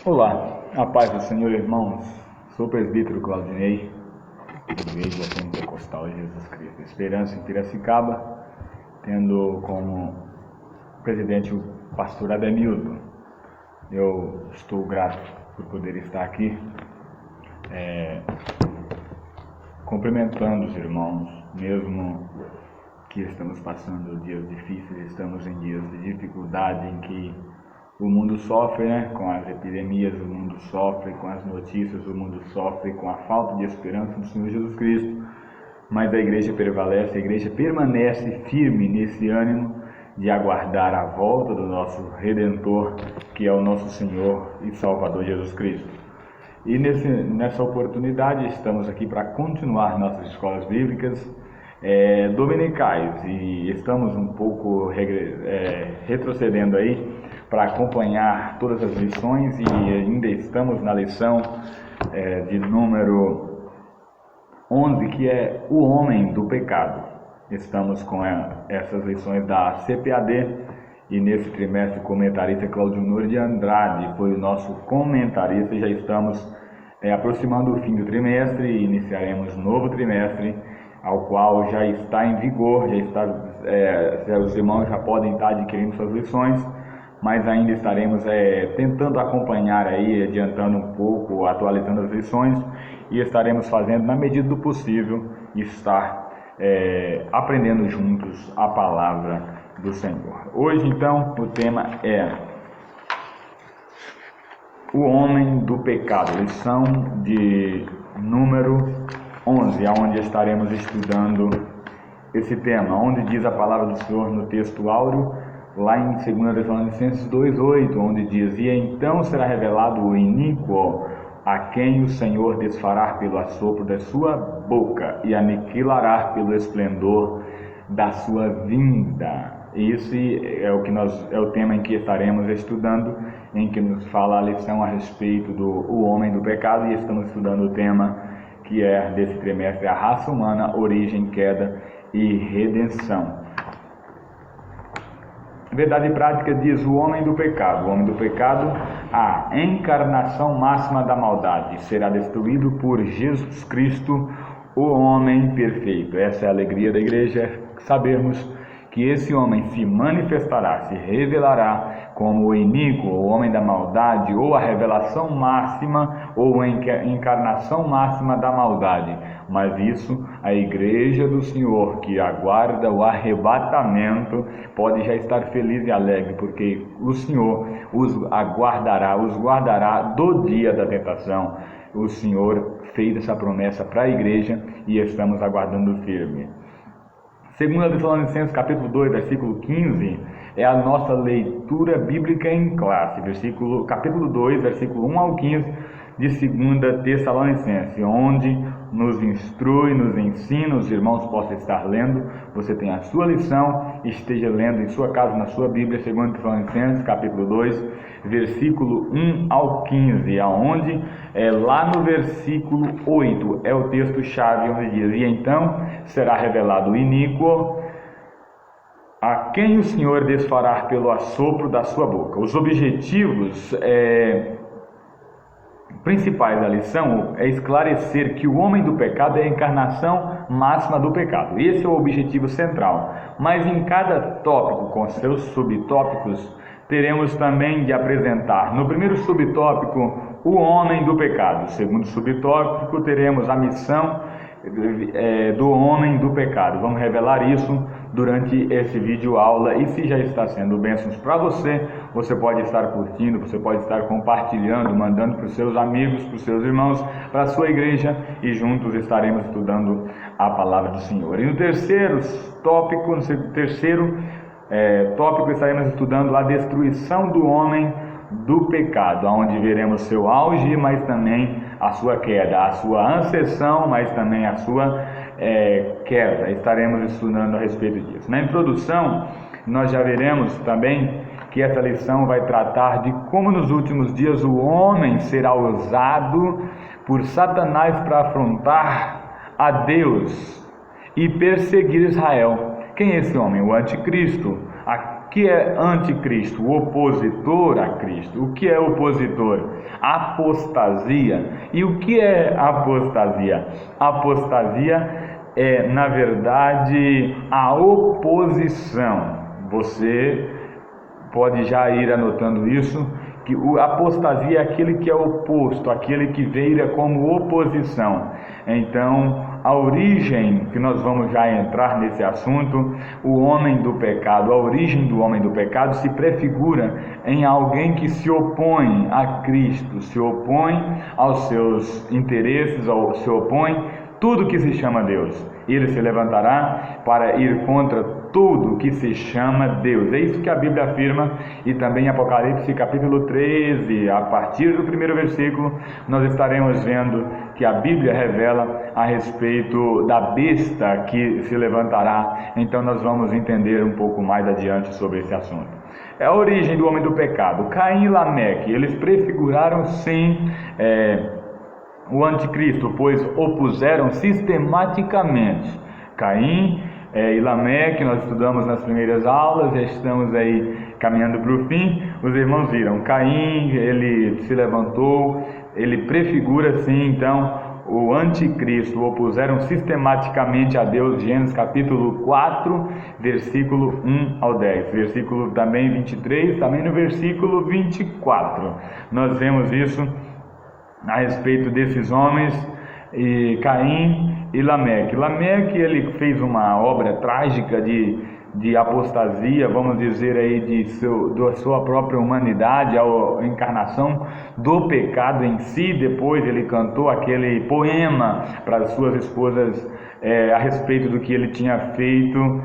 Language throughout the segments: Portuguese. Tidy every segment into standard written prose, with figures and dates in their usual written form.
Olá, a paz do Senhor, irmãos. Sou o presbítero Claudinei, Igreja Pentecostal de Jesus Cristo, Esperança em Piracicaba, tendo como presidente o pastor Ademildo. Eu estou grato por poder estar aqui, cumprimentando os irmãos, mesmo que estamos passando dias difíceis, estamos em dias de dificuldade em que o mundo sofre, com as epidemias, o mundo sofre com as notícias, o mundo sofre com a falta de esperança no Senhor Jesus Cristo, mas a igreja prevalece, a igreja permanece firme nesse ânimo de aguardar a volta do nosso Redentor, que é o nosso Senhor e Salvador Jesus Cristo. E nessa oportunidade estamos aqui para continuar nossas escolas bíblicas dominicais, e estamos um pouco retrocedendo aí para acompanhar todas as lições, e ainda estamos na lição de número 11, que é o homem do pecado. Estamos com essas lições da CPAD, e nesse trimestre o comentarista Claudio Nuri de Andrade foi o nosso comentarista. Já estamos aproximando o fim do trimestre e iniciaremos um novo trimestre, ao qual já está em vigor, os irmãos já podem estar adquirindo suas lições, mas ainda estaremos tentando acompanhar aí, adiantando um pouco, atualizando as lições, e estaremos fazendo na medida do possível, estar aprendendo juntos a palavra do Senhor. Hoje então o tema é o homem do pecado, lição de número 11, onde estaremos estudando esse tema, onde diz a palavra do Senhor no texto áureo, lá em 2 Tessalonicenses 2,8, onde diz: e então será revelado o iníquo, a quem o Senhor desfará pelo assopro da sua boca e aniquilará pelo esplendor da sua vinda. Esse é o tema em que estaremos estudando, em que nos fala a lição a respeito do homem do pecado, e estamos estudando o tema que é desse trimestre: a raça humana, origem, queda e redenção. Verdade prática diz o homem do pecado. O homem do pecado, a encarnação máxima da maldade, será destruído por Jesus Cristo, o homem perfeito. Essa é a alegria da igreja, sabermos que esse homem se manifestará, se revelará como o iníquo, o homem da maldade, ou a revelação máxima, ou a encarnação máxima da maldade. Mas isso, a igreja do Senhor, que aguarda o arrebatamento, pode já estar feliz e alegre, porque o Senhor os guardará do dia da tentação. O Senhor fez essa promessa para a igreja e estamos aguardando firme. 2 Tessalonicenses capítulo 2, versículo 15, é a nossa leitura bíblica em classe, capítulo 2, versículo 1 ao 15, de 2 Tessalonicenses, onde nos instrui, nos ensina, os irmãos possam estar lendo, você tem a sua lição, esteja lendo em sua casa, na sua Bíblia, 2 Tessalonicenses, capítulo 2, versículo 1 ao 15, aonde lá no versículo 8, é o texto-chave, onde diz: e então será revelado o iníquo, a quem o Senhor desfará pelo assopro da sua boca. Os objetivos principais da lição é esclarecer que o homem do pecado é a encarnação máxima do pecado. Esse é o objetivo central. Mas em cada tópico, com seus subtópicos, teremos também de apresentar, no primeiro subtópico, o homem do pecado. No segundo subtópico, teremos a missão do homem do pecado. Vamos revelar isso durante esse vídeo aula, e se já está sendo bênçãos para você, você pode estar curtindo, você pode estar compartilhando, mandando para os seus amigos, para os seus irmãos, para a sua igreja, e juntos estaremos estudando a palavra do Senhor. E no terceiro tópico, estaremos estudando a destruição do homem do pecado, onde veremos seu auge, mas também a sua queda, a sua ascensão, mas também a sua queda. Estaremos estudando a respeito disso. Na introdução, nós já veremos também que essa lição vai tratar de como nos últimos dias o homem será usado por Satanás para afrontar a Deus e perseguir Israel. Quem é esse homem? O anticristo, O que é anticristo? O opositor a Cristo. O que é opositor? Apostasia. E o que é apostasia? Apostasia é, na verdade, a oposição. Você pode já ir anotando isso, que a apostasia é aquele que é oposto, aquele que veio como oposição. Então, a origem, que nós vamos já entrar nesse assunto, o homem do pecado, a origem do homem do pecado se prefigura em alguém que se opõe a Cristo, se opõe aos seus interesses, se opõe tudo que se chama Deus. Ele se levantará para ir contra tudo que se chama Deus. É isso que a Bíblia afirma, e também em Apocalipse capítulo 13, a partir do primeiro versículo, nós estaremos vendo que a Bíblia revela a respeito da besta que se levantará. Então nós vamos entender um pouco mais adiante sobre esse assunto. É a origem do homem do pecado. Caim e Lameque, eles prefiguraram sim o anticristo, pois opuseram sistematicamente. Caim e Lameque, nós estudamos nas primeiras aulas, já estamos aí caminhando para o fim. Os irmãos viram, Caim, ele se levantou, ele prefigura sim, então, o anticristo, opuseram sistematicamente a Deus. Gênesis capítulo 4, versículo 1 ao 10, versículo também 23, também no versículo 24, nós vemos isso a respeito desses homens, Caim e Lameque. Lameque, ele fez uma obra trágica de apostasia, vamos dizer aí, da sua própria humanidade, a encarnação do pecado em si. Depois ele cantou aquele poema para as suas esposas a respeito do que ele tinha feito,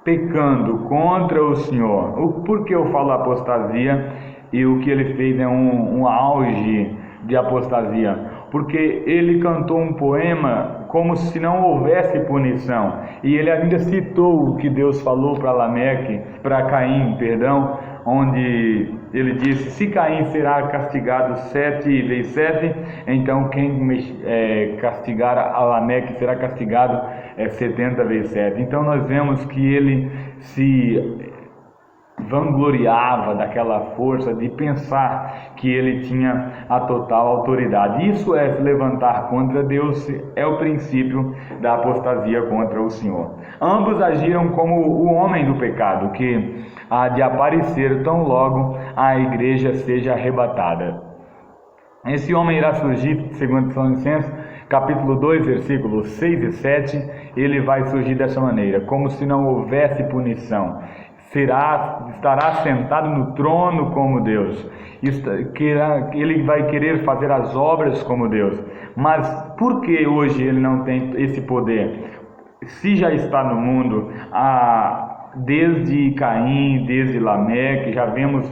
pecando contra o Senhor. Por que eu falo apostasia? E o que ele fez é um auge de apostasia, porque ele cantou um poema como se não houvesse punição, e ele ainda citou o que Deus falou para Caim, onde ele disse: se Caim será castigado 7 vezes 7, então quem castigar a Lameque será castigado 70 vezes 7. Então nós vemos que ele se vangloriava daquela força de pensar que ele tinha a total autoridade. Isso é se levantar contra Deus, é o princípio da apostasia contra o Senhor. Ambos agiram como o homem do pecado, que há de aparecer tão logo a igreja seja arrebatada. Esse homem irá surgir, segundo Tessalonicenses, capítulo 2, versículos 6 e 7, ele vai surgir dessa maneira, como se não houvesse punição. Estará sentado no trono como Deus, ele vai querer fazer as obras como Deus. Mas por que hoje ele não tem esse poder? Se já está no mundo, desde Caim, desde Lameque, já vemos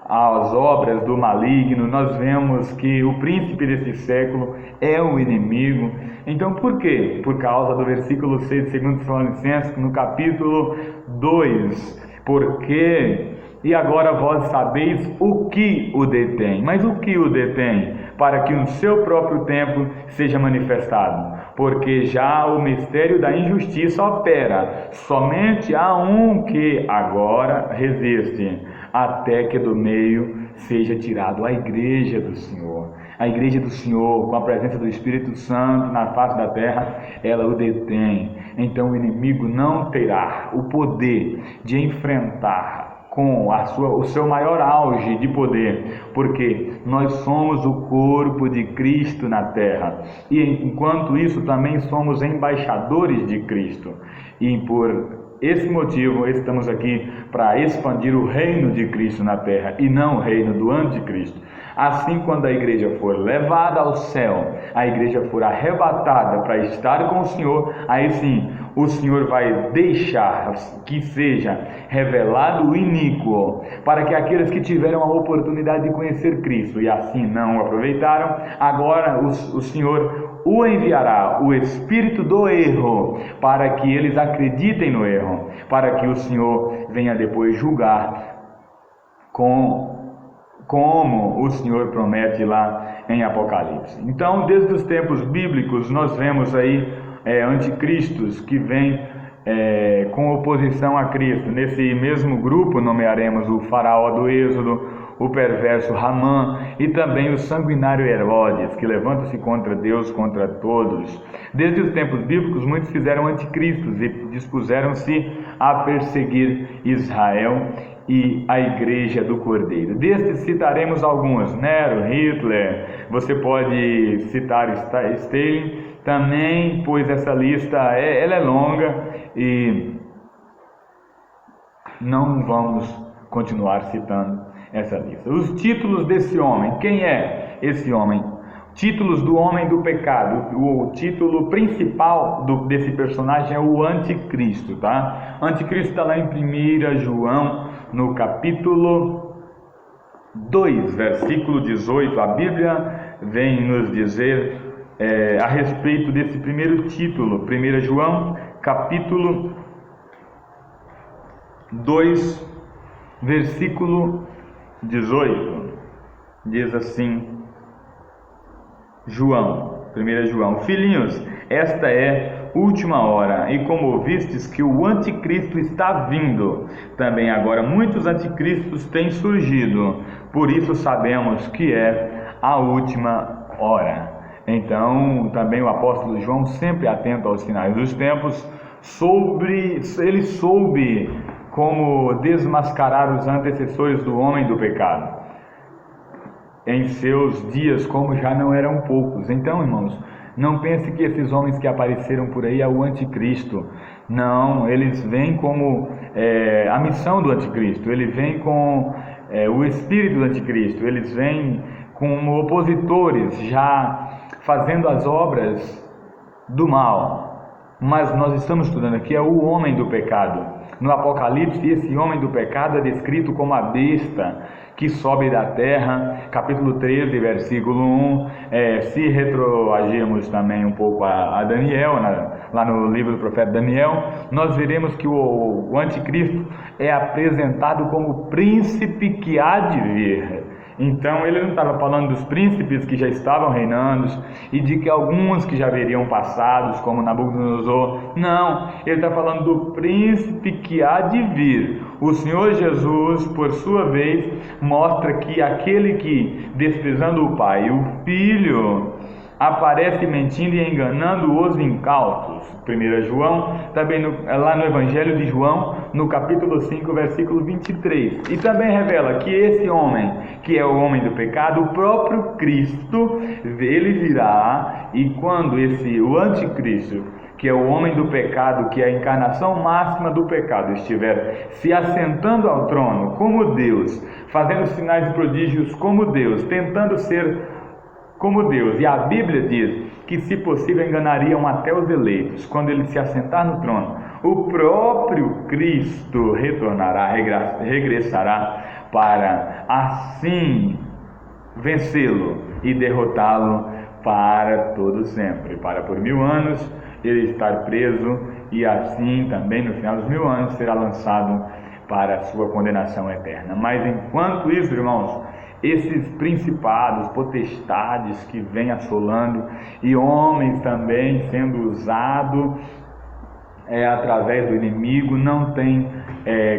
as obras do maligno, nós vemos que o príncipe desse século é o inimigo. Então por quê? Por causa do versículo 6 de 2 Tessalonicenses, no capítulo 2, porque, e agora vós sabeis o que o detém. Mas o que o detém? Para que no seu próprio tempo seja manifestado. Porque já o mistério da injustiça opera. Somente há um que agora resiste, até que do meio seja tirado a igreja do Senhor. A igreja do Senhor, com a presença do Espírito Santo na face da terra, ela o detém. Então o inimigo não terá o poder de enfrentar com o seu maior auge de poder, porque nós somos o corpo de Cristo na terra, e enquanto isso também somos embaixadores de Cristo, e por esse motivo estamos aqui para expandir o reino de Cristo na terra e não o reino do anticristo. Assim, quando a igreja for levada ao céu, a igreja for arrebatada para estar com o Senhor, aí sim o Senhor vai deixar que seja revelado o iníquo, para que aqueles que tiveram a oportunidade de conhecer Cristo e assim não o aproveitaram, agora o Senhor o enviará o espírito do erro, para que eles acreditem no erro, para que o Senhor venha depois julgar como o Senhor promete lá em Apocalipse. Então, desde os tempos bíblicos, nós vemos aí anticristos que vêm com oposição a Cristo. Nesse mesmo grupo nomearemos o faraó do Êxodo, o perverso Ramã e também o sanguinário Herodes, que levanta-se contra Deus, contra todos. Desde os tempos bíblicos, muitos fizeram anticristos e dispuseram-se a perseguir Israel e a Igreja do Cordeiro. Destes citaremos alguns: Nero, Hitler, você pode citar Stalin também, pois essa lista ela é longa e não vamos continuar citando essa lista. Os títulos desse homem: quem é esse homem? Títulos do homem do pecado. O título principal desse personagem é o Anticristo, tá? Anticristo está lá em 1 João, no capítulo 2, versículo 18. A Bíblia vem nos dizer a respeito desse primeiro título. 1 João, capítulo 2, versículo 18, diz assim, João, 1 João: filhinhos, esta é última hora, e como ouvistes que o anticristo está vindo, também agora muitos anticristos têm surgido, por isso sabemos que é a última hora. Então, também o apóstolo João, sempre atento aos sinais dos tempos, ele soube como desmascarar os antecessores do homem do pecado em seus dias, como já não eram poucos. Então, irmãos, não pense que esses homens que apareceram por aí é o anticristo. Não, eles vêm como a missão do anticristo, ele vem com o espírito do anticristo, eles vêm como opositores, já fazendo as obras do mal. Mas nós estamos estudando aqui o homem do pecado. No Apocalipse, esse homem do pecado é descrito como a besta que sobe da terra, capítulo 13, versículo 1. Se retroagirmos também um pouco a Daniel, lá no livro do profeta Daniel, nós veremos que o anticristo é apresentado como o príncipe que há de vir. Então ele não estava falando dos príncipes que já estavam reinando e de que alguns que já veriam passados, como Nabucodonosor. Não, ele está falando do príncipe que há de vir. O Senhor Jesus, por sua vez, mostra que aquele que, desprezando o Pai e o Filho, aparece mentindo e enganando os incautos. 1 João, também lá no Evangelho de João, no capítulo 5, versículo 23. E também revela que esse homem, que é o homem do pecado, o próprio Cristo, ele virá, e quando o anticristo, que é o homem do pecado, que é a encarnação máxima do pecado, estiver se assentando ao trono como Deus, fazendo sinais e prodígios como Deus, tentando ser como Deus, e a Bíblia diz que, se possível, enganariam até os eleitos. Quando ele se assentar no trono, o próprio Cristo retornará, regressará para assim vencê-lo e derrotá-lo para todo sempre, para por 1000 anos ele estar preso, e assim também no final dos 1000 anos será lançado para a sua condenação eterna. Mas enquanto isso, irmãos, esses principados, potestades que vêm assolando, e homens também sendo usados através do inimigo, não tem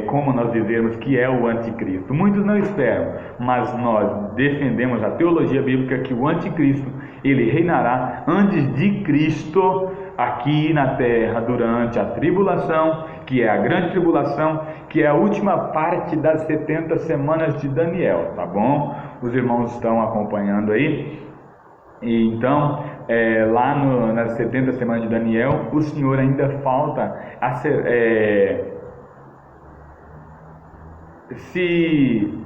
como nós dizermos que é o anticristo. Muitos não esperam, mas nós defendemos a teologia bíblica que o anticristo, ele reinará antes de Cristo aqui na terra durante a tribulação, que é a grande tribulação, que é a última parte das 70 semanas de Daniel, tá bom? Os irmãos estão acompanhando aí. E então, lá nas 70 semanas de Daniel, o Senhor ainda falta se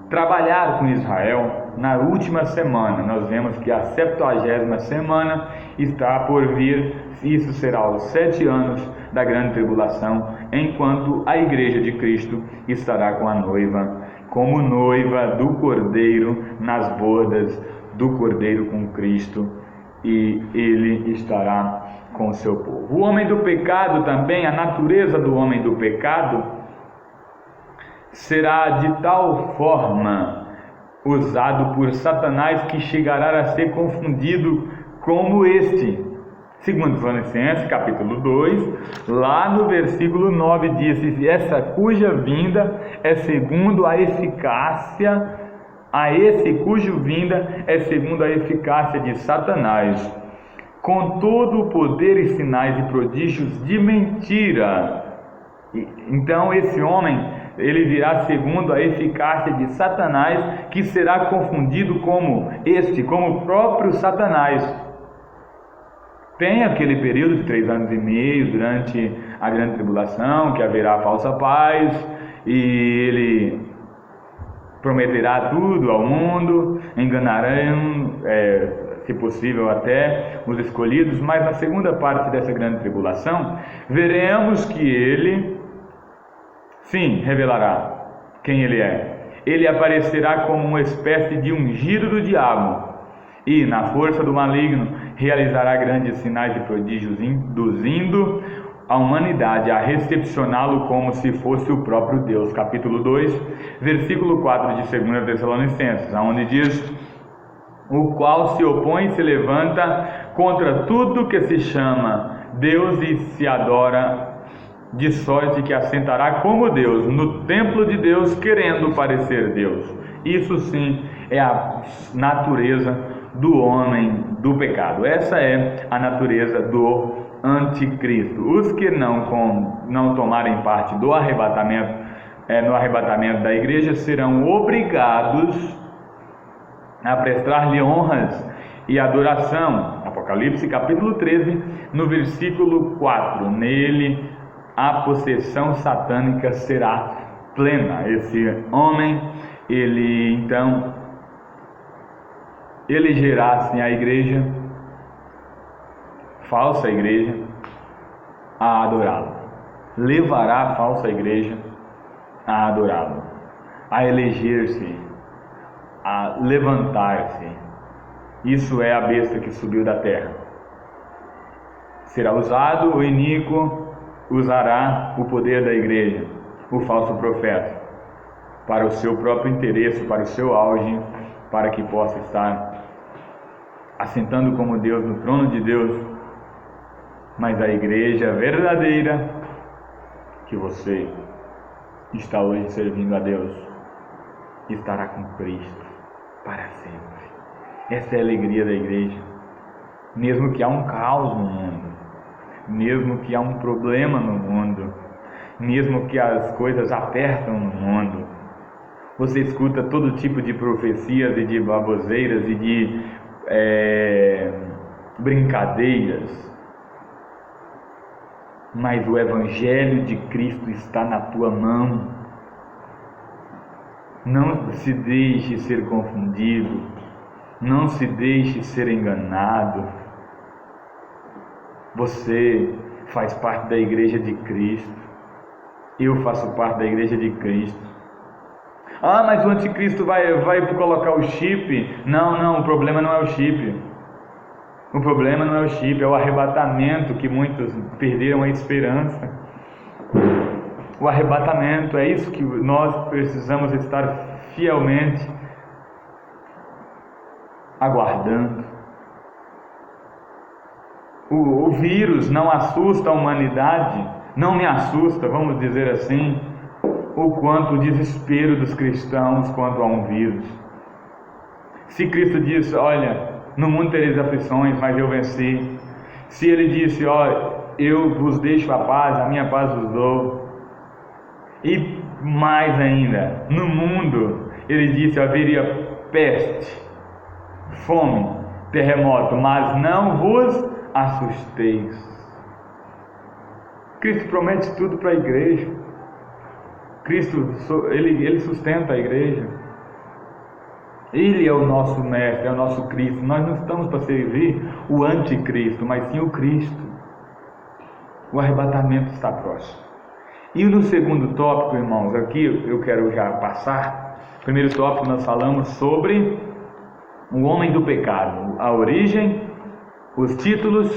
trabalhar com Israel. Na última semana, nós vemos que a 70ª semana está por vir. Isso será os 7 anos da grande tribulação, enquanto a igreja de Cristo estará com a noiva, como noiva do Cordeiro, nas bodas do Cordeiro com Cristo, e ele estará com o seu povo. O homem do pecado também, a natureza do homem do pecado será de tal forma usado por Satanás que chegará a ser confundido como este, Segundo Tessalonicenses, capítulo 2, lá no versículo 9 diz: essa cuja vinda é segundo a eficácia, cujo vinda é segundo a eficácia de Satanás, com todo o poder e sinais e prodígios de mentira. Então esse homem, ele virá segundo a eficácia de Satanás, que será confundido como o próprio Satanás. Tem aquele período de 3 anos e meio, durante a grande tribulação, que haverá falsa paz, e ele prometerá tudo ao mundo, enganarão, se possível até, os escolhidos. Mas na segunda parte dessa grande tribulação, veremos que ele, sim, revelará quem ele é. Ele aparecerá como uma espécie de ungido do diabo, e na força do maligno realizará grandes sinais e prodígios, induzindo a humanidade a recepcioná-lo como se fosse o próprio Deus. Capítulo 2, versículo 4 de 2 Tessalonicenses, onde diz: o qual se opõe e se levanta contra tudo que se chama Deus e se adora, de sorte que assentará como Deus no templo de Deus, querendo parecer Deus. Isso sim é a natureza do homem do pecado. Essa é a natureza do anticristo. Os que não tomarem parte do arrebatamento, no arrebatamento da igreja, serão obrigados a prestar-lhe honras e adoração. Apocalipse capítulo 13, no versículo 4. Nele a possessão satânica será plena. Esse homem, ele então elegerá assim a igreja, falsa igreja, a adorá-lo. Levará a falsa igreja a adorá-lo, a eleger-se, a levantar-se. Isso é a besta que subiu da terra. Será usado, o iníquo usará o poder da igreja, o falso profeta, para o seu próprio interesse, para o seu auge, para que possa estar assentando como Deus no trono de Deus. Mas a igreja verdadeira, que você está hoje servindo a Deus, estará com Cristo para sempre. Essa é a alegria da igreja. Mesmo que há um caos no mundo, mesmo que há um problema no mundo, mesmo que as coisas apertam no mundo, você escuta todo tipo de profecias e de baboseiras e de brincadeiras, mas o Evangelho de Cristo está na tua mão. Não se deixe ser confundido, não se deixe ser enganado. Você faz parte da igreja de Cristo, eu faço parte da igreja de Cristo. Ah, mas o anticristo vai colocar o chip. Não, o problema não é o chip. O problema não é o chip, é o arrebatamento, que muitos perderam a esperança. O arrebatamento, é isso que nós precisamos estar fielmente aguardando. O vírus não assusta a humanidade, não me assusta, vamos dizer assim, o quanto o desespero dos cristãos quanto a um vírus. Se Cristo disse: olha, no mundo tereis aflições, mas eu venci. Se Ele disse: olha, eu vos deixo a paz, a minha paz vos dou. E mais ainda, no mundo, Ele disse: haveria peste, fome, terremoto, mas não vos assusteis. Cristo promete tudo para a igreja. Cristo, Ele sustenta a igreja. Ele é o nosso mestre, é o nosso Cristo. Nós não estamos para servir o anticristo, mas sim o Cristo. O arrebatamento está próximo. E no segundo tópico, irmãos, aqui eu quero já passar. Primeiro tópico, nós falamos sobre o homem do pecado, a origem, os títulos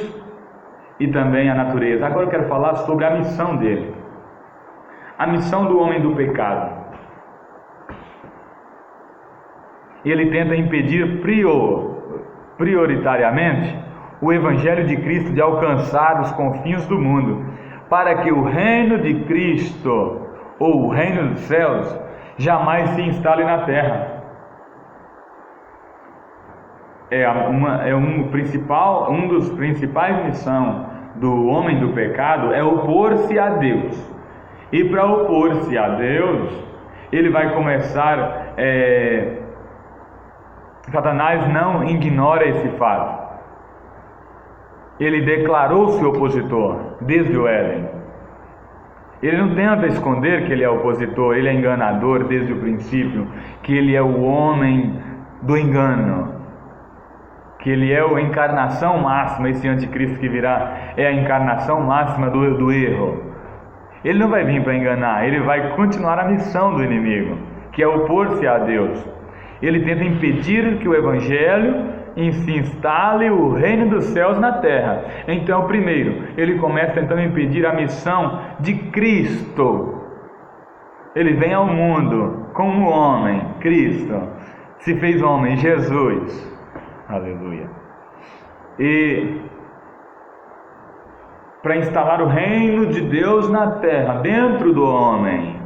e também a natureza. Agora eu quero falar sobre a missão dele. A missão do homem do pecado. Ele tenta impedir prioritariamente o Evangelho de Cristo de alcançar os confins do mundo, para que o reino de Cristo, ou o reino dos céus, jamais se instale na terra. Um dos principais missões do homem do pecado é opor-se a Deus. E para opor-se a Deus, ele vai começar... Satanás não ignora esse fato. Ele declarou-se opositor desde o Éden. Ele não tenta esconder que ele é opositor, ele é enganador desde o princípio, que ele é o homem do engano, que ele é a encarnação máxima. Esse anticristo que virá é a encarnação máxima do erro. Ele não vai vir para enganar, ele vai continuar a missão do inimigo, que é opor-se a Deus. Ele tenta impedir que o Evangelho se instale o reino dos céus na terra. Então, primeiro, ele começa tentando impedir a missão de Cristo. Ele vem ao mundo como homem, Cristo se fez homem, Jesus. Aleluia. E para instalar o reino de Deus na terra, dentro do homem,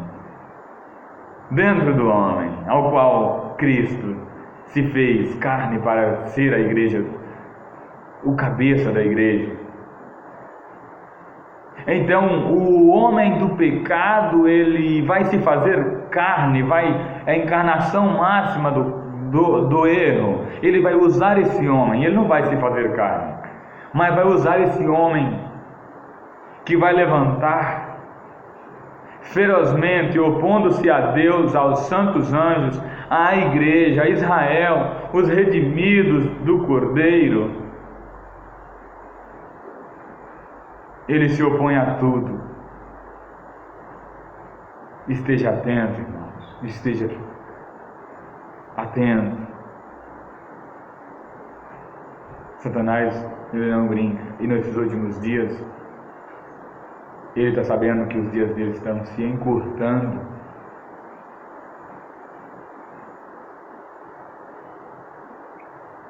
ao qual Cristo se fez carne para ser a igreja, o cabeça da igreja. Então, o homem do pecado, ele vai se fazer carne, é a encarnação máxima do erro. Ele vai usar esse homem, ele não vai se fazer carne, mas vai usar esse homem que vai levantar ferozmente, opondo-se a Deus, aos santos anjos, à igreja, a Israel, os redimidos do Cordeiro. Ele se opõe a tudo. Esteja atento, irmãos, esteja atento. Satanás, ele não brinca, e nesses últimos dias, ele está sabendo que os dias dele estão se encurtando.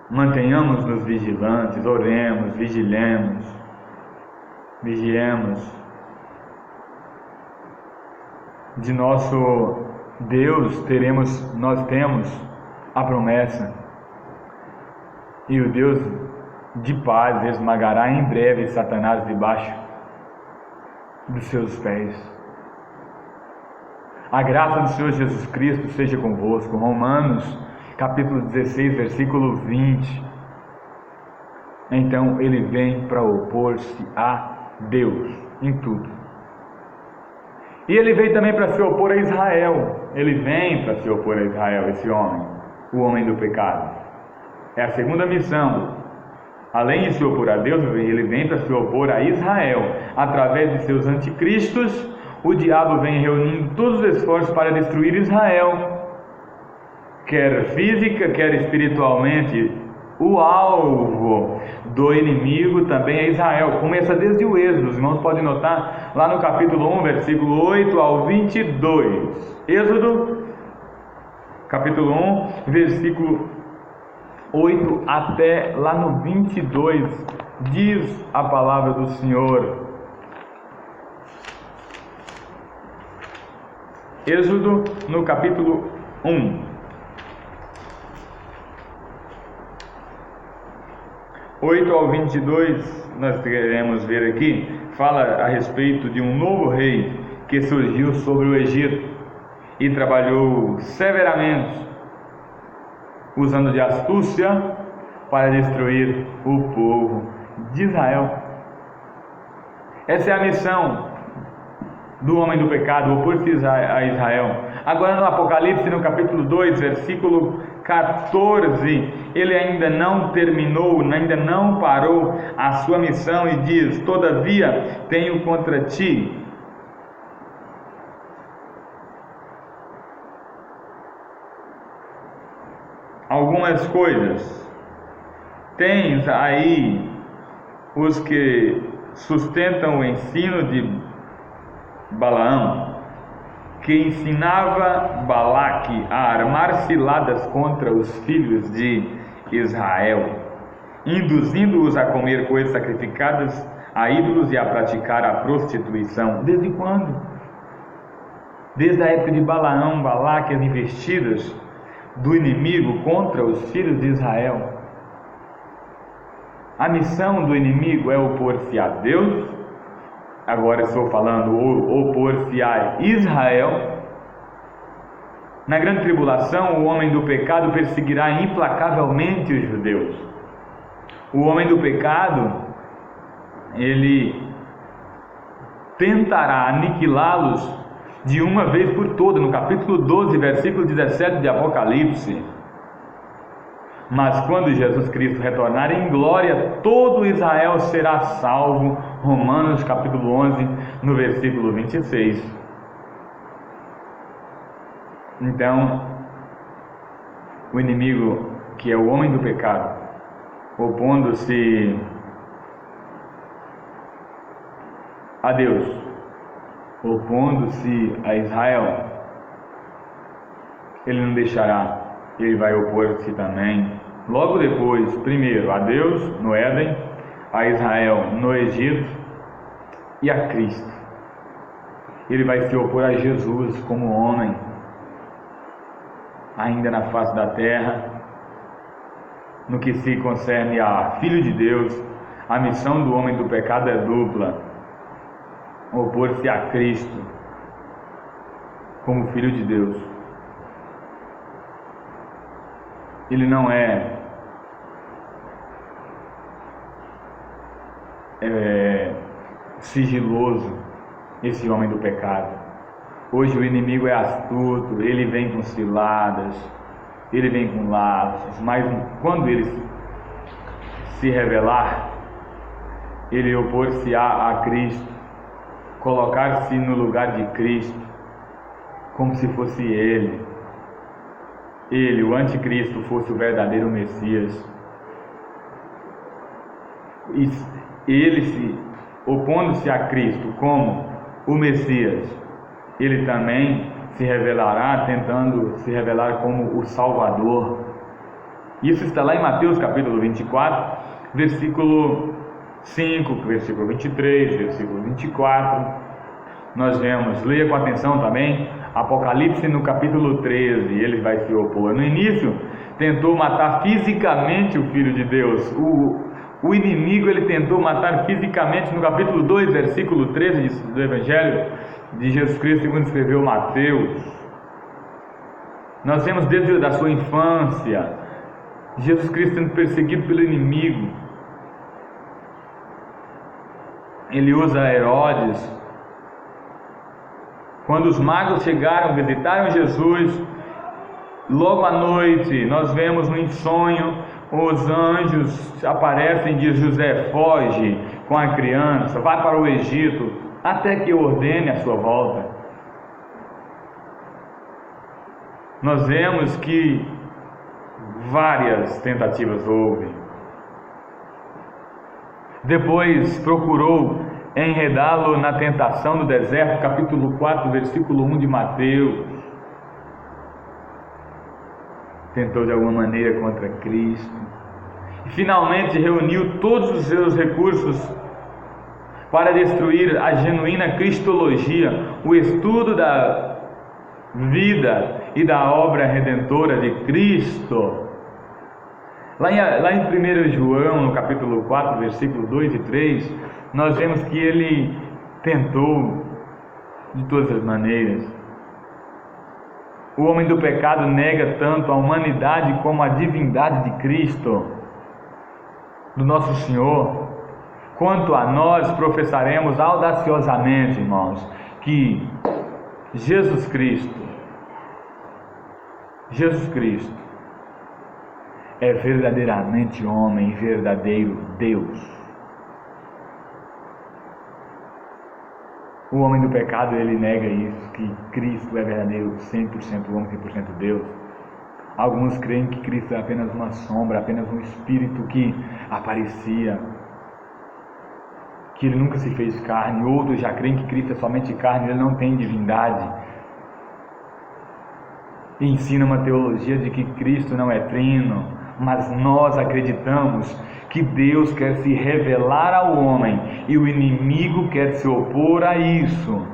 Mantenhamos-nos vigilantes, oremos, vigiemos. De nosso Deus nós temos a promessa, e o Deus de paz esmagará em breve Satanás debaixo dos seus pés. A graça do Senhor Jesus Cristo seja convosco. Romanos capítulo 16, versículo 20. Então ele vem para opor-se a Deus em tudo. E ele veio também para se opor a Israel. Ele vem para se opor a Israel, esse homem, o homem do pecado. É a segunda missão. Além de se opor a Deus, ele vem para se opor a Israel. Através de seus anticristos, o diabo vem reunindo todos os esforços para destruir Israel, quer física, quer espiritualmente. O alvo do inimigo também é Israel. Começa desde o Êxodo. Os irmãos podem notar lá no capítulo 1, versículo 8 ao 22. Êxodo, capítulo 1, versículo 8 até lá no 22, diz a palavra do Senhor. Êxodo, no capítulo 1. 8 ao 22, nós queremos ver aqui, fala a respeito de um novo rei que surgiu sobre o Egito e trabalhou severamente, usando de astúcia para destruir o povo de Israel. Essa é a missão do homem do pecado, opor-se a Israel. Agora no Apocalipse, no capítulo 2, versículo 14, ele ainda não terminou, ainda não parou a sua missão e diz: todavia tenho contra ti algumas coisas. Tens aí os que sustentam o ensino de Balaão, que ensinava Balaque a armar ciladas contra os filhos de Israel. induzindo-os a comer coisas sacrificadas a ídolos e a praticar a prostituição. Desde quando? Desde a época de Balaão, Balaque, as investidas do inimigo contra os filhos de Israel. A missão do inimigo é opor-se a Deus, agora estou falando opor-se a Israel. Na grande tribulação, o homem do pecado perseguirá implacavelmente os judeus. O homem do pecado, ele tentará aniquilá-los de uma vez por todas, no capítulo 12, versículo 17 de Apocalipse. Mas quando Jesus Cristo retornar em glória, todo Israel será salvo. Romanos capítulo 11, no versículo 26. Então, o inimigo, que é o homem do pecado, opondo-se a Deus, opondo-se a Israel, ele não deixará, ele vai opor-se também, logo depois, primeiro a Deus no Éden, a Israel no Egito e a Cristo. Ele vai se opor a Jesus como homem, ainda na face da terra. No que se concerne a Filho de Deus, a missão do homem do pecado é dupla: opor-se a Cristo como Filho de Deus. Ele não é sigiloso, esse homem do pecado. Hoje o inimigo é astuto, ele vem com ciladas, ele vem com laços, mas quando ele se revelar, ele opor-se-á a Cristo, colocar-se no lugar de Cristo, como se fosse ele, o anticristo, fosse o verdadeiro Messias. E ele, se opondo-se a Cristo como o Messias, ele também se revelará, tentando se revelar como o Salvador. Isso está lá em Mateus capítulo 24, versículo 5, versículo 23, versículo 24. Nós vemos, leia com atenção também, Apocalipse no capítulo 13, ele vai se opor. No início, tentou matar fisicamente o Filho de Deus. O inimigo, ele tentou matar fisicamente no capítulo 2, versículo 13 do Evangelho de Jesus Cristo, segundo escreveu Mateus. Nós vemos desde a sua infância Jesus Cristo sendo perseguido pelo inimigo. Ele usa Herodes. Quando os magos chegaram, visitaram Jesus, logo à noite, nós vemos no sonho, os anjos aparecem e diz: José, foge com a criança, vai para o Egito, até que eu ordene a sua volta. Nós vemos que várias tentativas houve. Depois procurou enredá-lo na tentação do deserto, capítulo 4, versículo 1 de Mateus. Tentou de alguma maneira contra Cristo. E finalmente reuniu todos os seus recursos para destruir a genuína cristologia, o estudo da vida e da obra redentora de Cristo. Lá em 1 João, no capítulo 4, versículo 2 e 3, nós vemos que ele tentou de todas as maneiras. O homem do pecado nega tanto a humanidade como a divindade de Cristo, do nosso Senhor. Quanto a nós, professaremos audaciosamente, irmãos, que Jesus Cristo é verdadeiramente homem e verdadeiro Deus. O homem do pecado, ele nega isso, que Cristo é verdadeiro, 100% homem, 100% Deus. Alguns creem que Cristo é apenas uma sombra, apenas um espírito que aparecia, que ele nunca se fez carne. Outros já creem que Cristo é somente carne, ele não tem divindade. E ensina uma teologia de que Cristo não é trino, mas nós acreditamos que Deus quer se revelar ao homem e o inimigo quer se opor a isso.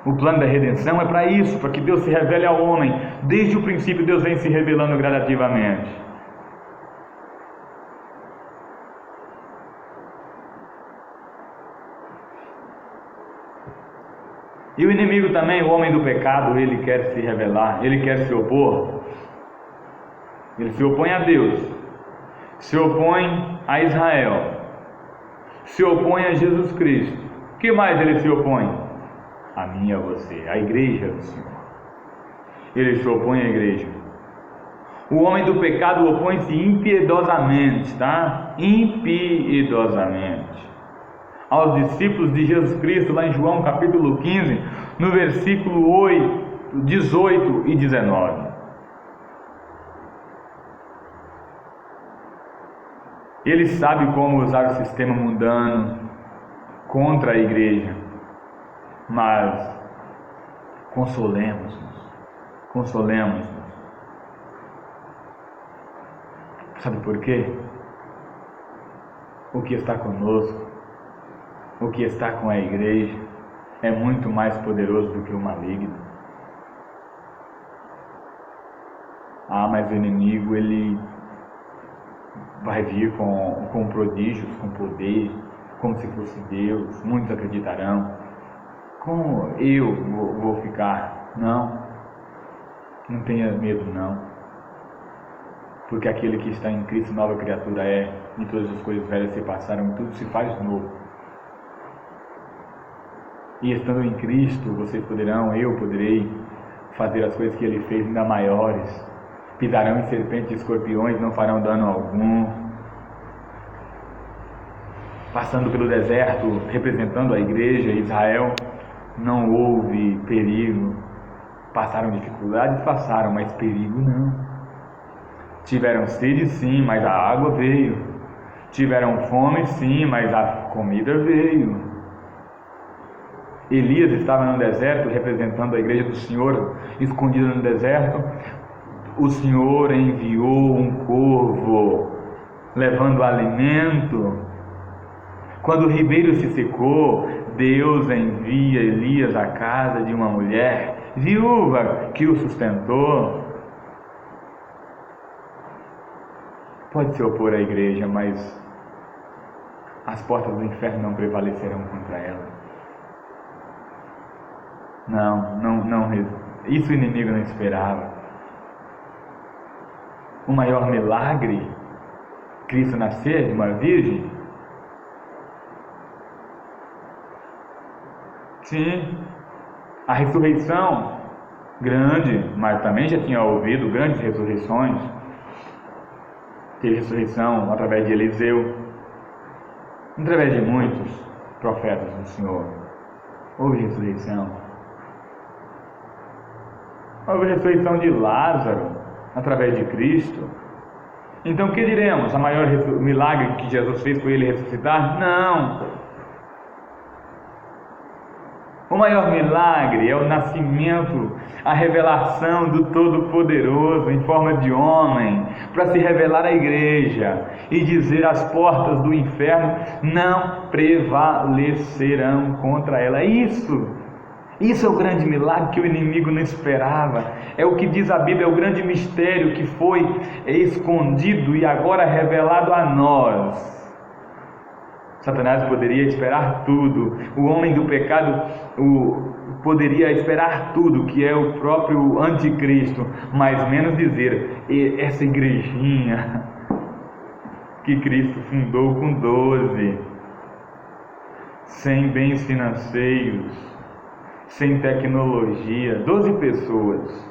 O plano da redenção é para isso, para que Deus se revele ao homem. Desde o princípio Deus vem se revelando gradativamente. E o inimigo também, o homem do pecado, ele quer se revelar, ele quer se opor. Ele se opõe a Deus, se opõe a Israel, se opõe a Jesus Cristo. O que mais ele se opõe? A mim e a você, a igreja do Senhor. Ele se opõe à igreja. O homem do pecado opõe-se impiedosamente, tá? Impiedosamente aos discípulos de Jesus Cristo, lá em João capítulo 15, no versículo 8, 18 e 19. Ele sabe como usar o sistema mundano contra a igreja, mas consolemos-nos. Sabe por quê? O que está conosco, o que está com a igreja, é muito mais poderoso do que o maligno. Mas o inimigo, ele vai vir com prodígios, com poder, como se fosse Deus. Muitos acreditarão. Como eu vou ficar? Não tenha medo não, porque aquele que está em Cristo, nova criatura é, e todas as coisas velhas se passaram, tudo se faz novo. E estando em Cristo, vocês poderão, eu poderei fazer as coisas que Ele fez ainda maiores. Pisarão em serpentes e escorpiões, não farão dano algum. Passando pelo deserto, representando a igreja, Israel, não houve perigo. Passaram dificuldades, mas perigo não. Tiveram sede sim, mas a água veio. Tiveram fome sim, mas a comida veio. Elias estava no deserto, representando a igreja do Senhor, escondido no deserto. O Senhor enviou um corvo, levando alimento. Quando o ribeiro se secou, Deus envia Elias à casa de uma mulher viúva que o sustentou. Pode se opor à igreja, mas as portas do inferno não prevalecerão contra ela. Não, isso o inimigo não esperava. O maior milagre, Cristo nascer de uma virgem? Sim. A ressurreição, grande, mas também já tinha ouvido grandes ressurreições. Teve ressurreição através de Eliseu, através de muitos profetas do Senhor. Houve ressurreição. Houve ressurreição de Lázaro, através de Cristo. Então o que diremos? O maior milagre que Jesus fez foi ele ressuscitar? Não. O maior milagre é o nascimento, a revelação do Todo-Poderoso em forma de homem, para se revelar à igreja e dizer: as portas do inferno não prevalecerão contra ela. Isso é o grande milagre que o inimigo não esperava. É o que diz a Bíblia, é o grande mistério que foi escondido e agora revelado a nós. Satanás poderia esperar tudo, o homem do pecado poderia esperar tudo, que é o próprio anticristo, mas menos dizer: essa igrejinha que Cristo fundou com 12, sem bens financeiros, sem tecnologia, 12 pessoas.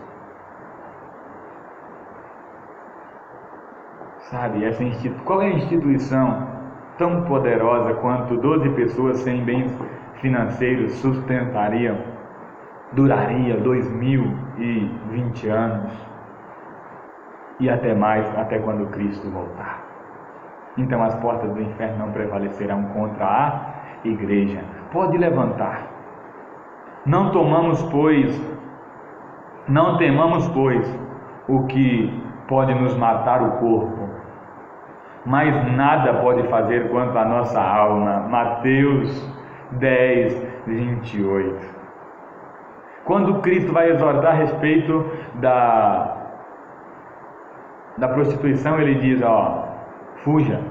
Sabe, qual é a instituição tão poderosa quanto 12 pessoas sem bens financeiros sustentariam, duraria 2020 anos e até mais, até quando Cristo voltar? Então as portas do inferno não prevalecerão contra a igreja. Pode levantar. Não temamos, pois, o que pode nos matar o corpo, mas nada pode fazer quanto a nossa alma. Mateus 10, 28. Quando Cristo vai exortar a respeito da prostituição, ele diz, fuja.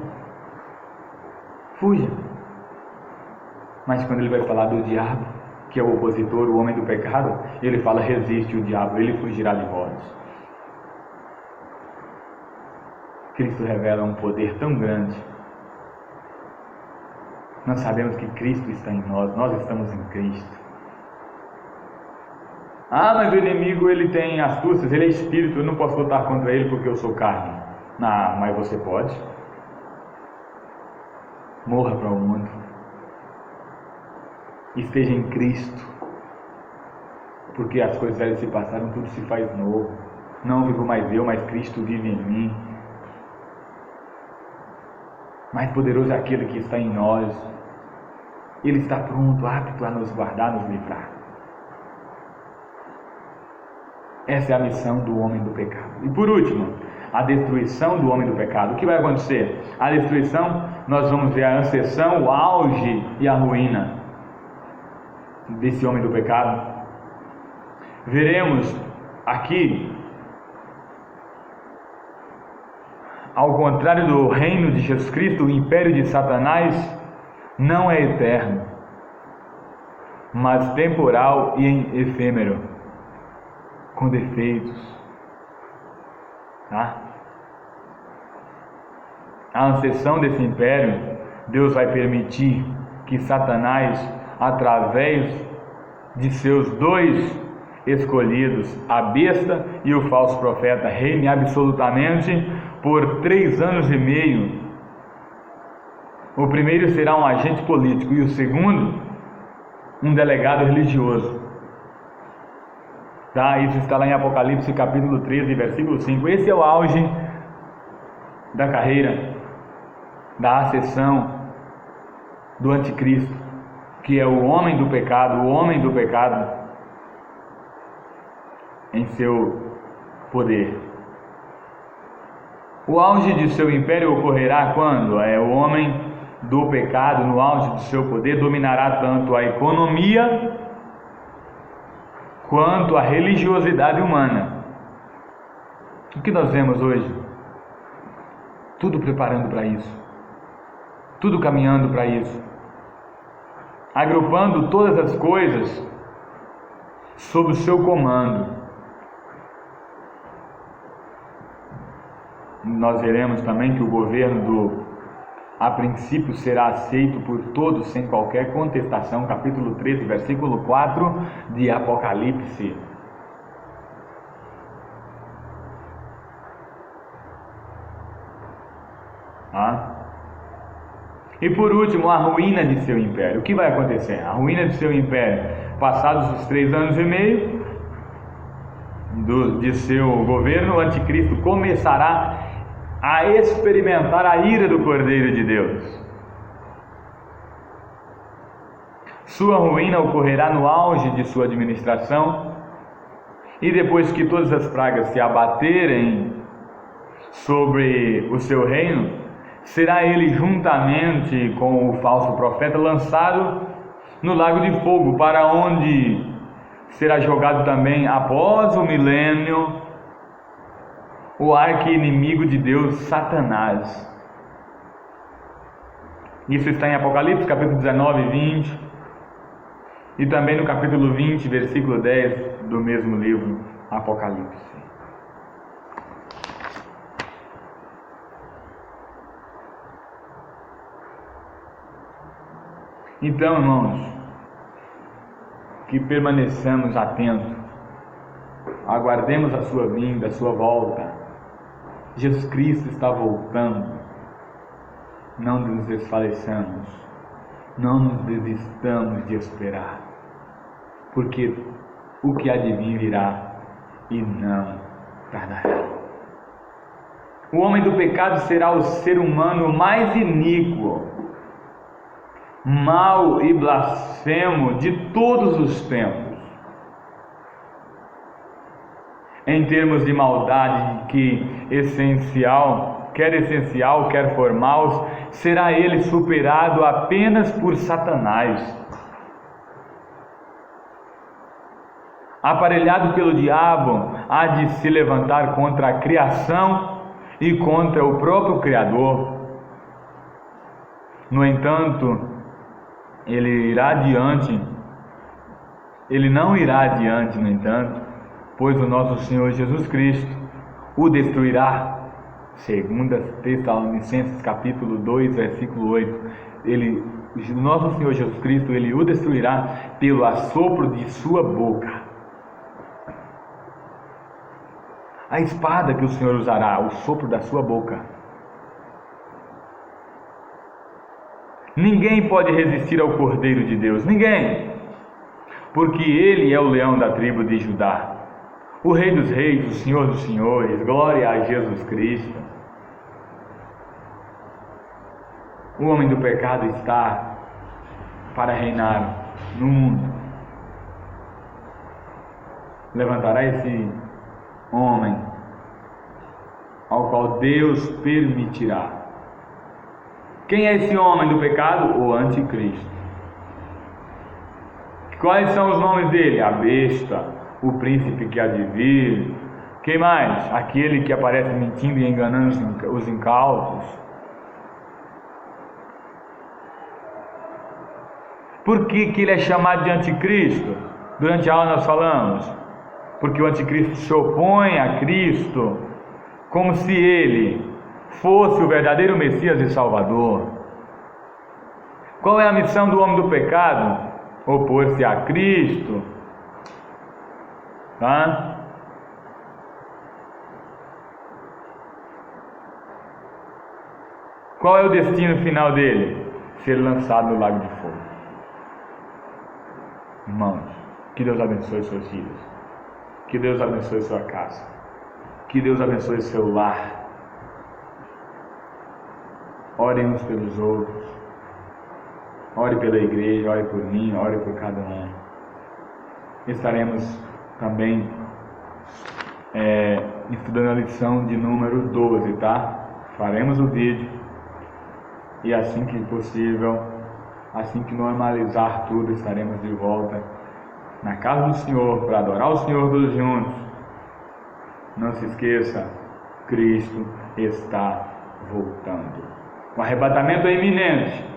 Mas quando ele vai falar do diabo, que é o opositor, o homem do pecado, ele fala, resiste o diabo, ele fugirá de vós. Cristo revela um poder tão grande. Nós sabemos que Cristo está em nós estamos em Cristo. Mas o inimigo, ele tem astúcias, ele é espírito, eu não posso lutar contra ele porque eu sou carne. Mas você pode. Morra para o mundo. Esteja em Cristo. Porque as coisas velhas se passaram, tudo se faz novo. Não vivo mais eu, mas Cristo vive em mim. Mais poderoso é aquele que está em nós. Ele está pronto, apto a nos guardar, nos livrar. Essa é a missão do homem do pecado. E por último, a destruição do homem do pecado. O que vai acontecer? A destruição, nós vamos ver a ascensão, o auge e a ruína desse homem do pecado. Veremos aqui, ao contrário do reino de Jesus Cristo, o império de Satanás não é eterno, mas temporal e efêmero, com defeitos. A ascensão desse império, Deus vai permitir que Satanás, através de seus dois escolhidos, a besta e o falso profeta, reine absolutamente por 3 anos e meio. O primeiro será um agente político e o segundo, um delegado religioso. Isso está lá em Apocalipse capítulo 13, versículo 5. Esse é o auge da carreira, da ascensão do anticristo, que é o homem do pecado, em seu poder. O auge de seu império ocorrerá quando o homem do pecado, no auge do seu poder, dominará tanto a economia quanto a religiosidade humana. O que nós vemos hoje? Tudo preparando para isso, tudo caminhando para isso, agrupando todas as coisas sob o seu comando. Nós veremos também que o governo a princípio será aceito por todos sem qualquer contestação. Capítulo 13, versículo 4 de Apocalipse. E por último, a ruína de seu império. O que vai acontecer? A ruína de seu império, passados os 3 anos e meio de seu governo, o anticristo começará a experimentar a ira do Cordeiro de Deus. Sua ruína ocorrerá no auge de sua administração, e depois que todas as pragas se abaterem sobre o seu reino, será ele, juntamente com o falso profeta, lançado no lago de fogo, para onde será jogado também, após o milênio, o arqui-inimigo de Deus, Satanás. Isso está em Apocalipse, capítulo 19 e 20, e também no capítulo 20, versículo 10 do mesmo livro, Apocalipse. Então, irmãos, que permaneçamos atentos, aguardemos a sua vinda, a sua volta. Jesus Cristo está voltando. Não nos desfaleçamos, não nos desistamos de esperar, porque o que há de vir virá e não tardará. O homem do pecado será o ser humano mais iníquo, mau e blasfemo de todos os tempos. Em termos de maldade, que essencial, quer essencial, quer formal, será ele superado apenas por Satanás. Aparelhado pelo diabo, há de se levantar contra a criação e contra o próprio Criador. No entanto, ele não irá adiante, no entanto, pois o nosso Senhor Jesus Cristo o destruirá. 2 Tessalonicenses capítulo 2, versículo 8. O nosso Senhor Jesus Cristo, ele o destruirá pelo assopro de sua boca. A espada que o Senhor usará, o sopro da sua boca. Ninguém pode resistir ao Cordeiro de Deus, ninguém, porque ele é o leão da tribo de Judá, o Rei dos reis, o Senhor dos senhores. Glória a Jesus Cristo. O homem do pecado está para reinar no mundo. Levantará esse homem ao qual Deus permitirá. Quem é esse homem do pecado? O anticristo. Quais são os nomes dele? A besta, o príncipe que há de vir. Quem mais? Aquele que aparece mentindo e enganando os incautos. Por que ele é chamado de anticristo? Durante a aula nós falamos. Porque o anticristo se opõe a Cristo, como se ele fosse o verdadeiro Messias e Salvador. Qual é a missão do homem do pecado? Opor-se a Cristo. Qual é o destino final dele? Ser lançado no lago de fogo. Irmãos, que Deus abençoe seus filhos. Que Deus abençoe sua casa. Que Deus abençoe seu lar. Orem uns pelos outros. Ore pela igreja, ore por mim, ore por cada um. Estaremos também estudando a lição de número 12, tá? Faremos o vídeo e assim que possível, assim que normalizar tudo, estaremos de volta na casa do Senhor para adorar o Senhor todos juntos. Não se esqueça, Cristo está voltando. O arrebatamento é iminente.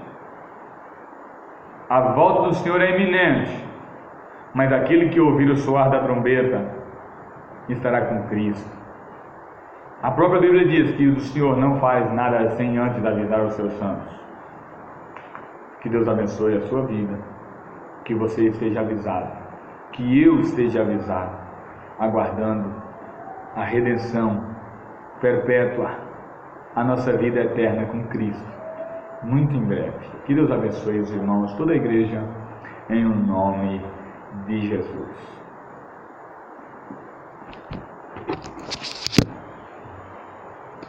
A volta do Senhor é iminente. Mas aquele que ouvir o soar da trombeta estará com Cristo. A própria Bíblia diz que o Senhor não faz nada sem antes avisar os seus santos. Que Deus abençoe a sua vida. Que você esteja avisado. Que eu esteja avisado. Aguardando a redenção perpétua. A nossa vida eterna com Cristo. Muito em breve. Que Deus abençoe os irmãos, toda a igreja, em o nome de Jesus.